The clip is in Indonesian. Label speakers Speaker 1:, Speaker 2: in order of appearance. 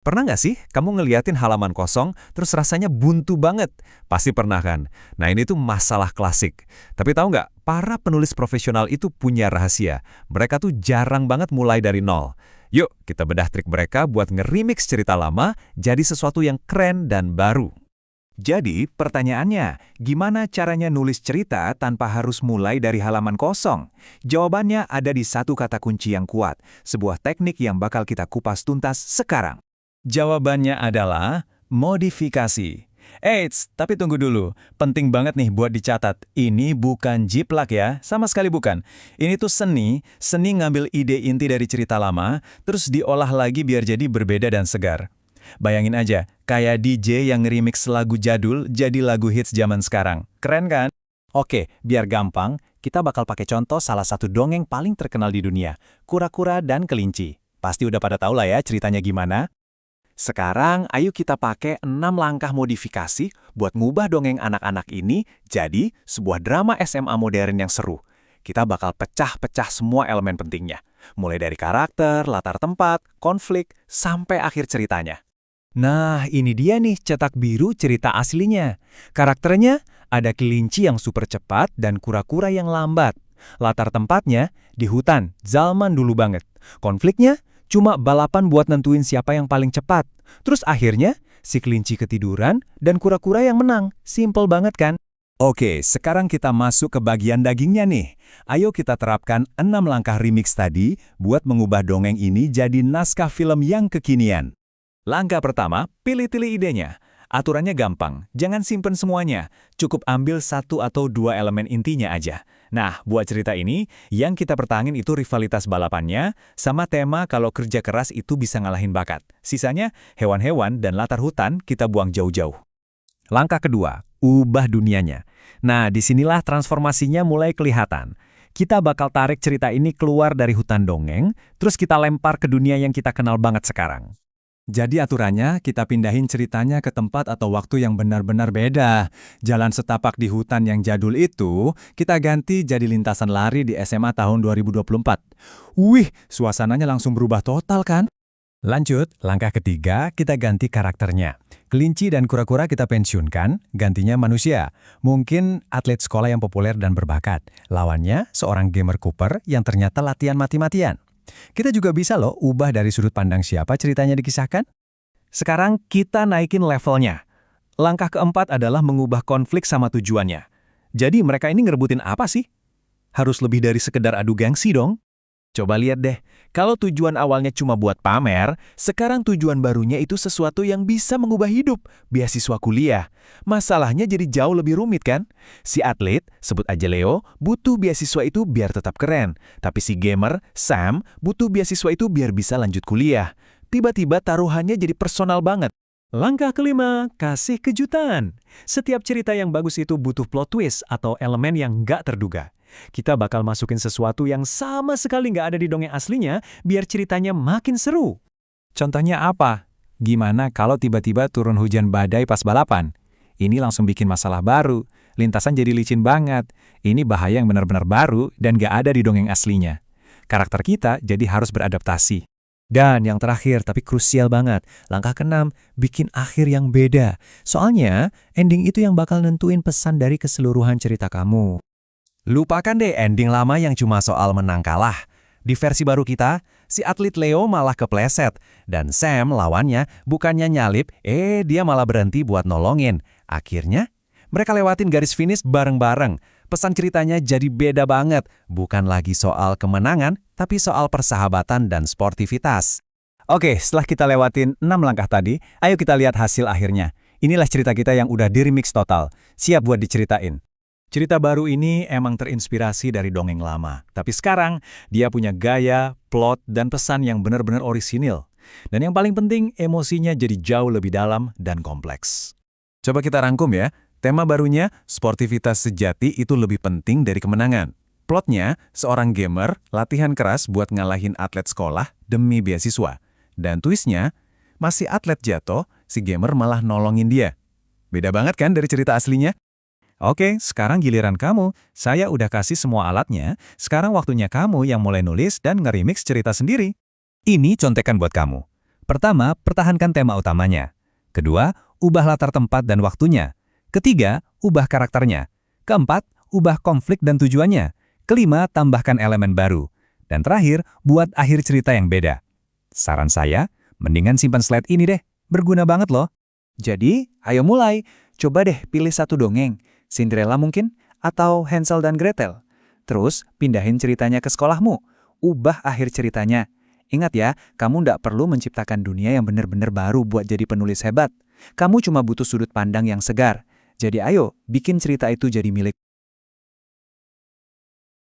Speaker 1: Pernah nggak sih kamu ngeliatin halaman kosong, terus rasanya buntu banget? Pasti pernah kan? Nah ini tuh masalah klasik. Tapi tahu nggak, para penulis profesional itu punya rahasia. Mereka tuh jarang banget mulai dari nol. Yuk, kita bedah trik mereka buat nge-remix cerita lama jadi sesuatu yang keren dan baru.
Speaker 2: Jadi, pertanyaannya, gimana caranya nulis cerita tanpa harus mulai dari halaman kosong? Jawabannya ada di satu kata kunci yang kuat, sebuah teknik yang bakal kita kupas tuntas sekarang. Jawabannya adalah modifikasi. Eits, tapi tunggu dulu. Penting banget nih buat dicatat. Ini bukan jiplak ya, sama sekali bukan. Ini tuh seni ngambil ide inti dari cerita lama, terus diolah lagi biar jadi berbeda dan segar. Bayangin aja, kayak DJ yang nge-remix lagu jadul jadi lagu hits zaman sekarang. Keren kan? Oke, biar gampang, kita bakal pakai contoh salah satu dongeng paling terkenal di dunia, Kura-Kura dan Kelinci. Pasti udah pada tahu lah ya ceritanya gimana. Sekarang, ayo kita pakai 6 langkah modifikasi buat ngubah dongeng anak-anak ini jadi sebuah drama SMA modern yang seru. Kita bakal pecah-pecah semua elemen pentingnya, mulai dari karakter, latar tempat, konflik, sampai akhir ceritanya. Nah, ini dia nih cetak biru cerita aslinya. Karakternya ada kelinci yang super cepat dan kura-kura yang lambat. Latar tempatnya di hutan, zaman dulu banget. Konfliknya cuma balapan buat nentuin siapa yang paling cepat. Terus akhirnya, si kelinci ketiduran dan kura-kura yang menang. Simple banget kan? Oke, sekarang kita masuk ke bagian dagingnya nih. Ayo kita terapkan 6 langkah remix tadi buat mengubah dongeng ini jadi naskah film yang kekinian. Langkah pertama, pilih-pilih idenya. Aturannya gampang, jangan simpen semuanya. Cukup ambil 1 atau 2 elemen intinya aja. Nah, buat cerita ini, yang kita pertangin itu rivalitas balapannya, sama tema kalau kerja keras itu bisa ngalahin bakat. Sisanya, hewan-hewan dan latar hutan kita buang jauh-jauh. Langkah kedua, ubah dunianya. Nah, disinilah transformasinya mulai kelihatan. Kita bakal tarik cerita ini keluar dari hutan dongeng, terus kita lempar ke dunia yang kita kenal banget sekarang. Jadi aturannya, kita pindahin ceritanya ke tempat atau waktu yang benar-benar beda. Jalan setapak di hutan yang jadul itu, kita ganti jadi lintasan lari di SMA tahun 2024. Wih, suasananya langsung berubah total kan? Lanjut, langkah ketiga, kita ganti karakternya. Kelinci dan kura-kura kita pensiunkan, gantinya manusia. Mungkin atlet sekolah yang populer dan berbakat. Lawannya, seorang gamer Cooper yang ternyata latihan mati-matian. Kita juga bisa loh ubah dari sudut pandang siapa ceritanya dikisahkan. Sekarang kita naikin levelnya. Langkah keempat adalah mengubah konflik sama tujuannya. Jadi mereka ini ngerebutin apa sih? Harus lebih dari sekedar adu gengsi dong. Coba lihat deh, kalau tujuan awalnya cuma buat pamer, sekarang tujuan barunya itu sesuatu yang bisa mengubah hidup, beasiswa kuliah. Masalahnya jadi jauh lebih rumit kan? Si atlet, sebut aja Leo, butuh beasiswa itu biar tetap keren. Tapi si gamer, Sam, butuh beasiswa itu biar bisa lanjut kuliah. Tiba-tiba taruhannya jadi personal banget. Langkah kelima, kasih kejutan. Setiap cerita yang bagus itu butuh plot twist atau elemen yang nggak terduga. Kita bakal masukin sesuatu yang sama sekali nggak ada di dongeng aslinya, biar ceritanya makin seru. Contohnya apa? Gimana kalau tiba-tiba turun hujan badai pas balapan? Ini langsung bikin masalah baru. Lintasan jadi licin banget. Ini bahaya yang benar-benar baru dan nggak ada di dongeng aslinya. Karakter kita jadi harus beradaptasi. Dan yang terakhir, tapi krusial banget, langkah keenam, bikin akhir yang beda. Soalnya, ending itu yang bakal nentuin pesan dari keseluruhan cerita kamu. Lupakan deh ending lama yang cuma soal menang kalah. Di versi baru kita, si atlet Leo malah kepleset. Dan Sam lawannya bukannya nyalip, dia malah berhenti buat nolongin. Akhirnya, mereka lewatin garis finish bareng-bareng. Pesan ceritanya jadi beda banget. Bukan lagi soal kemenangan, tapi soal persahabatan dan sportivitas. Oke, setelah kita lewatin 6 langkah tadi, ayo kita lihat hasil akhirnya. Inilah cerita kita yang udah di-remix total. Siap buat diceritain. Cerita baru ini emang terinspirasi dari dongeng lama. Tapi sekarang, dia punya gaya, plot, dan pesan yang benar-benar orisinil. Dan yang paling penting, emosinya jadi jauh lebih dalam dan kompleks. Coba kita rangkum ya. Tema barunya, sportivitas sejati itu lebih penting dari kemenangan. Plotnya, seorang gamer latihan keras buat ngalahin atlet sekolah demi beasiswa. Dan twistnya, masih atlet jatuh, si gamer malah nolongin dia. Beda banget kan dari cerita aslinya? Oke, sekarang giliran kamu. Saya udah kasih semua alatnya, sekarang waktunya kamu yang mulai nulis dan nge-remix cerita sendiri. Ini contekan buat kamu.
Speaker 3: Pertama, pertahankan tema utamanya. Kedua, ubah latar tempat dan waktunya. Ketiga, ubah karakternya. Keempat, ubah konflik dan tujuannya. Kelima, tambahkan elemen baru. Dan terakhir, buat akhir cerita yang beda. Saran saya, mendingan simpan slide ini deh. Berguna banget loh.
Speaker 2: Jadi, ayo mulai. Coba deh pilih satu dongeng. Cinderella mungkin? Atau Hansel dan Gretel? Terus, pindahin ceritanya ke sekolahmu. Ubah akhir ceritanya. Ingat ya, kamu nggak perlu menciptakan dunia yang benar-benar baru buat jadi penulis hebat. Kamu cuma butuh sudut pandang yang segar. Jadi ayo, bikin cerita itu jadi milik